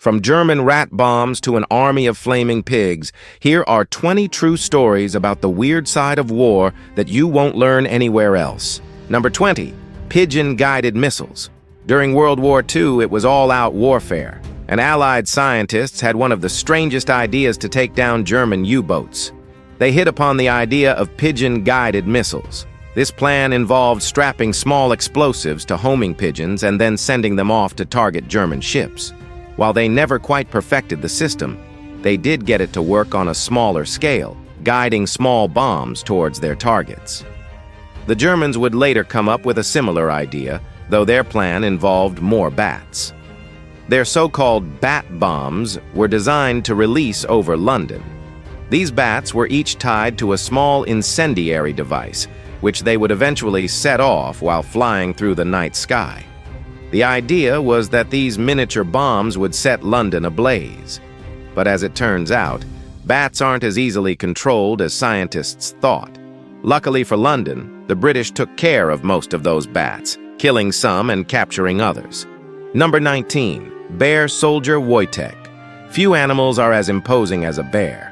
From German rat bombs to an army of flaming pigs, here are 20 true stories about the weird side of war that you won't learn anywhere else. Number 20. Pigeon-guided missiles. During World War II, it was all-out warfare, and Allied scientists had one of the strangest ideas to take down German U-boats. They hit upon the idea of pigeon-guided missiles. This plan involved strapping small explosives to homing pigeons and then sending them off to target German ships. While they never quite perfected the system, they did get it to work on a smaller scale, guiding small bombs towards their targets. The Germans would later come up with a similar idea, though their plan involved more bats. Their so-called bat bombs were designed to release over London. These bats were each tied to a small incendiary device, which they would eventually set off while flying through the night sky. The idea was that these miniature bombs would set London ablaze. But as it turns out, bats aren't as easily controlled as scientists thought. Luckily for London, the British took care of most of those bats, killing some and capturing others. Number 19. Bear Soldier Wojtek. Few animals are as imposing as a bear.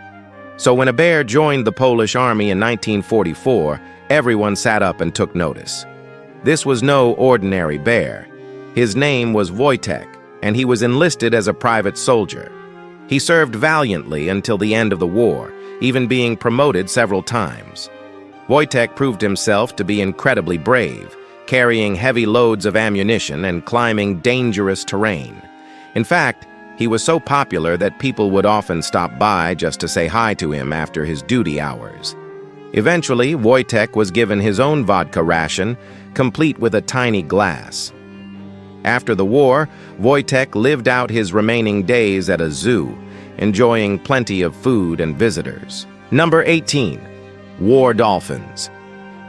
So when a bear joined the Polish army in 1944, everyone sat up and took notice. This was no ordinary bear. His name was Wojtek, and he was enlisted as a private soldier. He served valiantly until the end of the war, even being promoted several times. Wojtek proved himself to be incredibly brave, carrying heavy loads of ammunition and climbing dangerous terrain. In fact, he was so popular that people would often stop by just to say hi to him after his duty hours. Eventually, Wojtek was given his own vodka ration, complete with a tiny glass. After the war, Wojtek lived out his remaining days at a zoo, enjoying plenty of food and visitors. Number 18. War dolphins.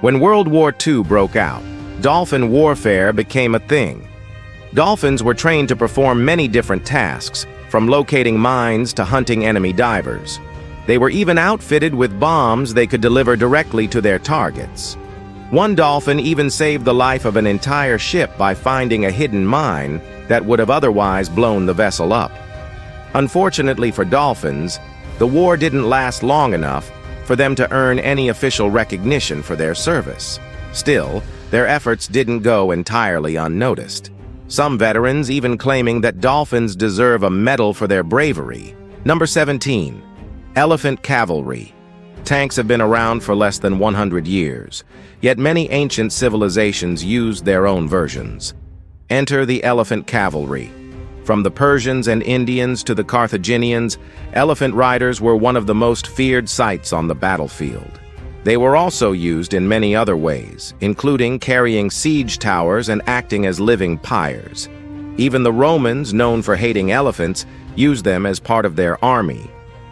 When World War II broke out, dolphin warfare became a thing. Dolphins were trained to perform many different tasks, from locating mines to hunting enemy divers. They were even outfitted with bombs they could deliver directly to their targets. One dolphin even saved the life of an entire ship by finding a hidden mine that would have otherwise blown the vessel up. Unfortunately for dolphins, the war didn't last long enough for them to earn any official recognition for their service. Still, their efforts didn't go entirely unnoticed. Some veterans even claiming that dolphins deserve a medal for their bravery. Number 17. Elephant cavalry. Tanks have been around for less than 100 years, yet many ancient civilizations used their own versions. Enter the elephant cavalry. From the Persians and Indians to the Carthaginians, elephant riders were one of the most feared sights on the battlefield. They were also used in many other ways, including carrying siege towers and acting as living pyres. Even the Romans, known for hating elephants, used them as part of their army.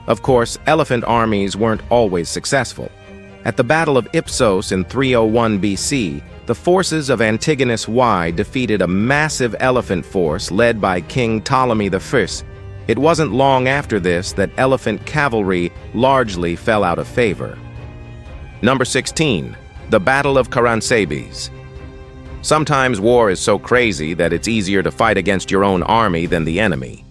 Of course, elephant armies weren't always successful. At the Battle of Ipsos in 301 BC, the forces of Antigonus I defeated a massive elephant force led by King Ptolemy I. It wasn't long after this that elephant cavalry largely fell out of favor. Number 16. The Battle of Karansebes. Sometimes war is so crazy that it's easier to fight against your own army than the enemy.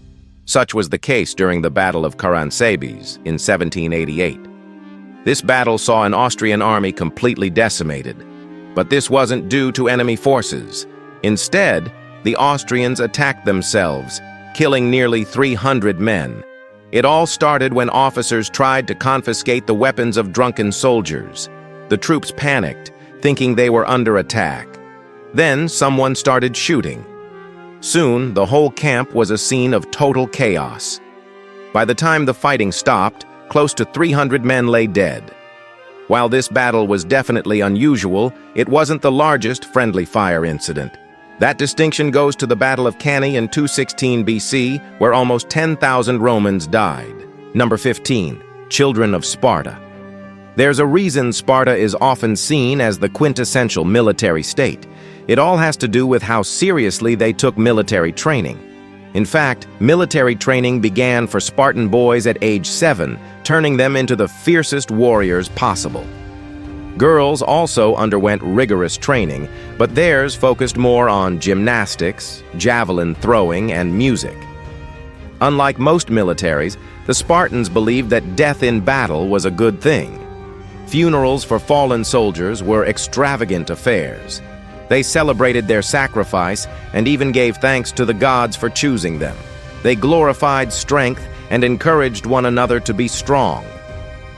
Such was the case during the Battle of Karansebes in 1788. This battle saw an Austrian army completely decimated, but this wasn't due to enemy forces. Instead, the Austrians attacked themselves, killing nearly 300 men. It all started when officers tried to confiscate the weapons of drunken soldiers. The troops panicked, thinking they were under attack. Then someone started shooting. Soon, the whole camp was a scene of total chaos. By the time the fighting stopped, close to 300 men lay dead. While this battle was definitely unusual, it wasn't the largest friendly fire incident. That distinction goes to the Battle of Cannae in 216 BC, where almost 10,000 Romans died. Number 15. Children of Sparta. There's a reason Sparta is often seen as the quintessential military state. It all has to do with how seriously they took military training. In fact, military training began for Spartan boys at age 7, turning them into the fiercest warriors possible. Girls also underwent rigorous training, but theirs focused more on gymnastics, javelin throwing, and music. Unlike most militaries, the Spartans believed that death in battle was a good thing. Funerals for fallen soldiers were extravagant affairs. They celebrated their sacrifice and even gave thanks to the gods for choosing them. They glorified strength and encouraged one another to be strong.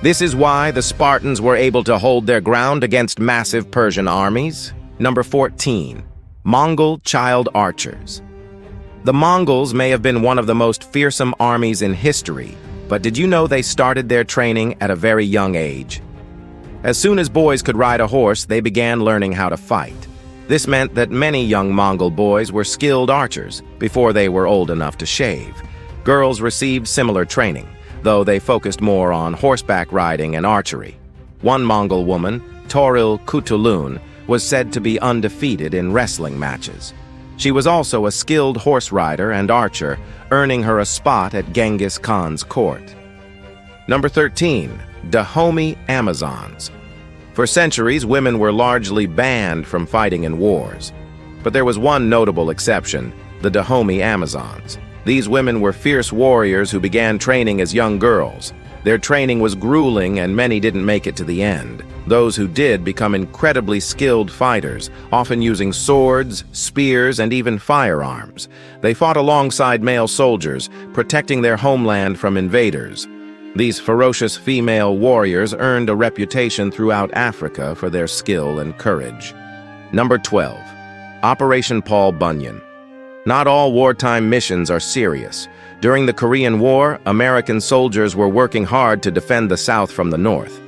This is why the Spartans were able to hold their ground against massive Persian armies. Number 14. Mongol child archers. The Mongols may have been one of the most fearsome armies in history, but did you know they started their training at a very young age? As soon as boys could ride a horse, they began learning how to fight. This meant that many young Mongol boys were skilled archers before they were old enough to shave. Girls received similar training, though they focused more on horseback riding and archery. One Mongol woman, Toril Kutulun, was said to be undefeated in wrestling matches. She was also a skilled horse rider and archer, earning her a spot at Genghis Khan's court. Number 13. Dahomey Amazons. For centuries, women were largely banned from fighting in wars. But there was one notable exception, the Dahomey Amazons. These women were fierce warriors who began training as young girls. Their training was grueling and many didn't make it to the end. Those who did become incredibly skilled fighters, often using swords, spears, and even firearms. They fought alongside male soldiers, protecting their homeland from invaders. These ferocious female warriors earned a reputation throughout Africa for their skill and courage. Number 12. Operation Paul Bunyan. Not all wartime missions are serious. During the Korean War, American soldiers were working hard to defend the South from the North.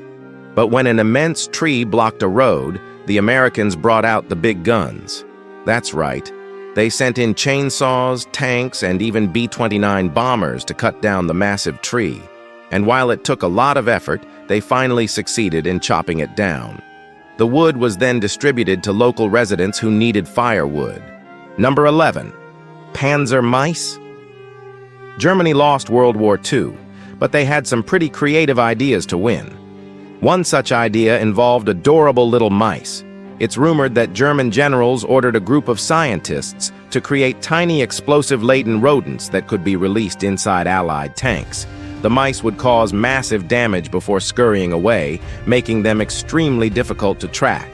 But when an immense tree blocked a road, the Americans brought out the big guns. That's right. They sent in chainsaws, tanks, and even B-29 bombers to cut down the massive tree. And while it took a lot of effort, they finally succeeded in chopping it down. The wood was then distributed to local residents who needed firewood. Number 11. Panzer mice. Germany lost World War II, but they had some pretty creative ideas to win. One such idea involved adorable little mice. It's rumored that German generals ordered a group of scientists to create tiny explosive-laden rodents that could be released inside Allied tanks. The mice would cause massive damage before scurrying away, making them extremely difficult to track.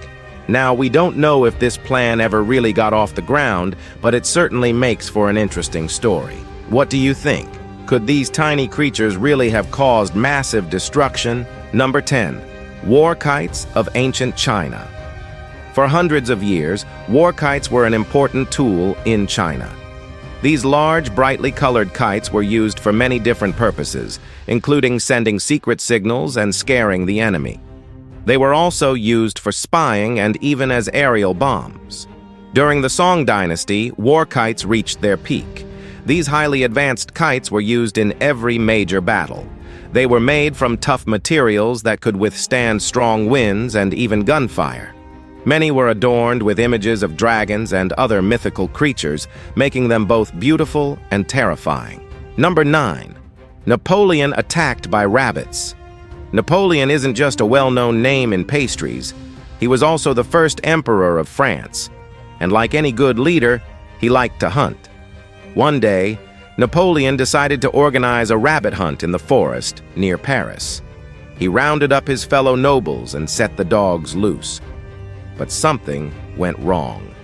Now, we don't know if this plan ever really got off the ground, but it certainly makes for an interesting story. What do you think? Could these tiny creatures really have caused massive destruction? Number 10. War kites of ancient China. For hundreds of years, war kites were an important tool in China. These large, brightly colored kites were used for many different purposes, including sending secret signals and scaring the enemy. They were also used for spying and even as aerial bombs. During the Song Dynasty, war kites reached their peak. These highly advanced kites were used in every major battle. They were made from tough materials that could withstand strong winds and even gunfire. Many were adorned with images of dragons and other mythical creatures, making them both beautiful and terrifying. Number 9. Napoleon attacked by rabbits. Napoleon isn't just a well-known name in pastries. He was also the first emperor of France. And like any good leader, he liked to hunt. One day, Napoleon decided to organize a rabbit hunt in the forest near Paris. He rounded up his fellow nobles and set the dogs loose. But something went wrong.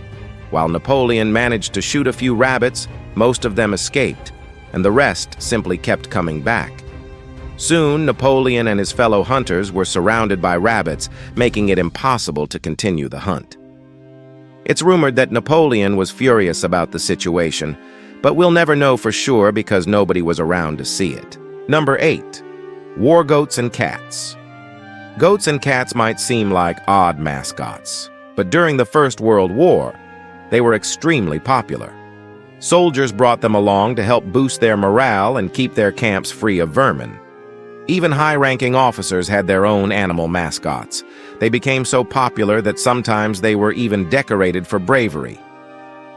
While Napoleon managed to shoot a few rabbits, most of them escaped, and the rest simply kept coming back. Soon, Napoleon and his fellow hunters were surrounded by rabbits, making it impossible to continue the hunt. It's rumored that Napoleon was furious about the situation, but we'll never know for sure because nobody was around to see it. Number 8. War goats and cats. Goats and cats might seem like odd mascots, but during the First World War, they were extremely popular. Soldiers brought them along to help boost their morale and keep their camps free of vermin. Even high-ranking officers had their own animal mascots. They became so popular that sometimes they were even decorated for bravery.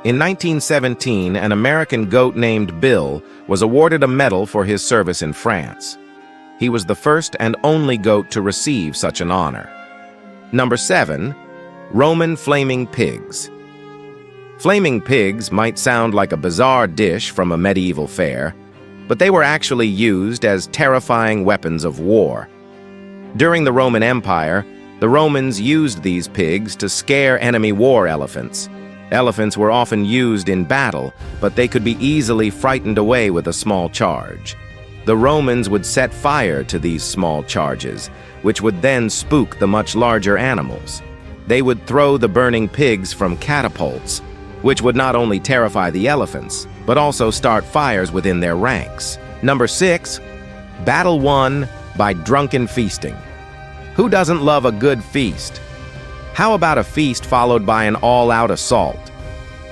In 1917, an American goat named Bill was awarded a medal for his service in France. He was the first and only goat to receive such an honor. Number 7. Roman flaming pigs. Flaming pigs might sound like a bizarre dish from a medieval fair, but they were actually used as terrifying weapons of war. During the Roman Empire, the Romans used these pigs to scare enemy war elephants. Elephants were often used in battle, but they could be easily frightened away with a small charge. The Romans would set fire to these small charges, which would then spook the much larger animals. They would throw the burning pigs from catapults, which would not only terrify the elephants, but also start fires within their ranks. Number 6, battle won by drunken feasting. Who doesn't love a good feast? How about a feast followed by an all-out assault?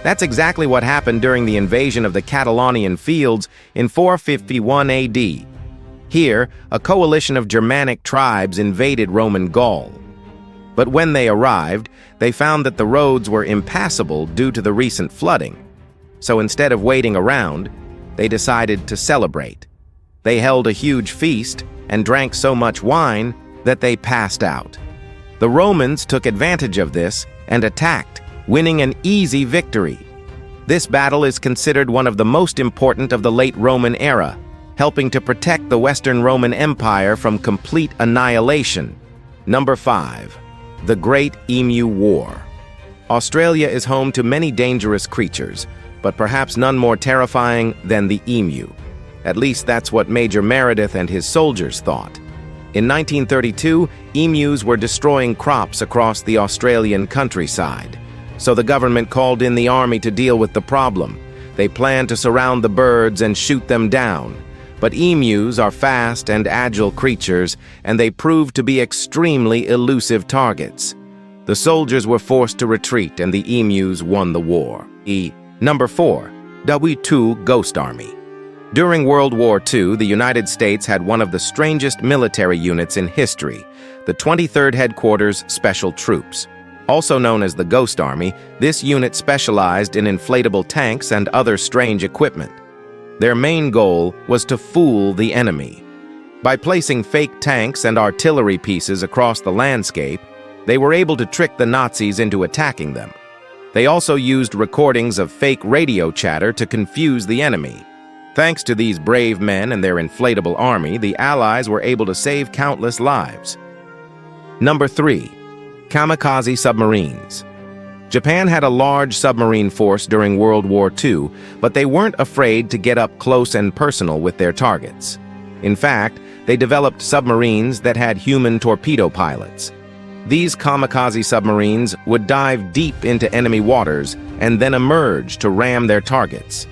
That's exactly what happened during the invasion of the Catalonian fields in 451 AD. Here, a coalition of Germanic tribes invaded Roman Gaul. But when they arrived, they found that the roads were impassable due to the recent flooding. So instead of waiting around, they decided to celebrate. They held a huge feast and drank so much wine that they passed out. The Romans took advantage of this and attacked, winning an easy victory. This battle is considered one of the most important of the late Roman era, helping to protect the Western Roman Empire from complete annihilation. Number 5, the Great Emu War. Australia is home to many dangerous creatures, but perhaps none more terrifying than the emu. At least that's what Major Meredith and his soldiers thought. In 1932, emus were destroying crops across the Australian countryside. So the government called in the army to deal with the problem. They planned to surround the birds and shoot them down. But emus are fast and agile creatures, and they proved to be extremely elusive targets. The soldiers were forced to retreat, and the emus won the war. Number 4, W2 Ghost Army. During World War II, the United States had one of the strangest military units in history, the 23rd Headquarters Special Troops. Also known as the Ghost Army, this unit specialized in inflatable tanks and other strange equipment. Their main goal was to fool the enemy. By placing fake tanks and artillery pieces across the landscape, they were able to trick the Nazis into attacking them. They also used recordings of fake radio chatter to confuse the enemy. Thanks to these brave men and their inflatable army, the Allies were able to save countless lives. Number 3, kamikaze submarines. Japan had a large submarine force during World War II, but they weren't afraid to get up close and personal with their targets. In fact, they developed submarines that had human torpedo pilots. These kamikaze submarines would dive deep into enemy waters and then emerge to ram their targets.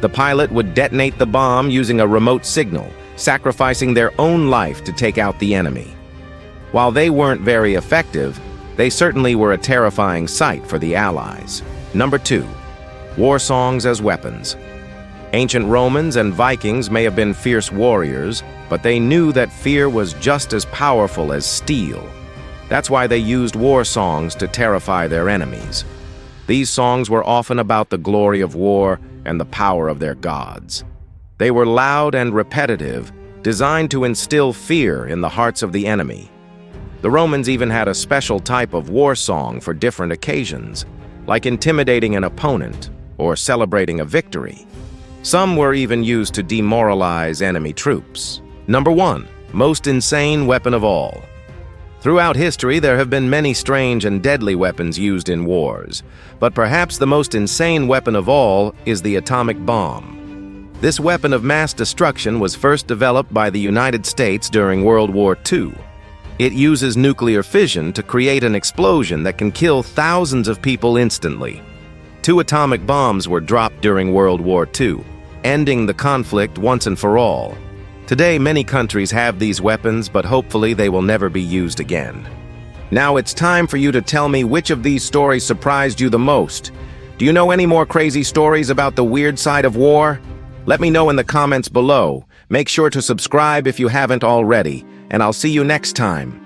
The pilot would detonate the bomb using a remote signal, sacrificing their own life to take out the enemy. While they weren't very effective, they certainly were a terrifying sight for the Allies. Number 2, war songs as weapons. Ancient Romans and Vikings may have been fierce warriors, but they knew that fear was just as powerful as steel. That's why they used war songs to terrify their enemies. These songs were often about the glory of war and the power of their gods. They were loud and repetitive, designed to instill fear in the hearts of the enemy. The Romans even had a special type of war song for different occasions, like intimidating an opponent or celebrating a victory. Some were even used to demoralize enemy troops. Number 1, most insane weapon of all. Throughout history, there have been many strange and deadly weapons used in wars, but perhaps the most insane weapon of all is the atomic bomb. This weapon of mass destruction was first developed by the United States during World War II. It uses nuclear fission to create an explosion that can kill thousands of people instantly. 2 atomic bombs were dropped during World War II, ending the conflict once and for all. Today, many countries have these weapons, but hopefully they will never be used again. Now it's time for you to tell me which of these stories surprised you the most. Do you know any more crazy stories about the weird side of war? Let me know in the comments below. Make sure to subscribe if you haven't already, and I'll see you next time.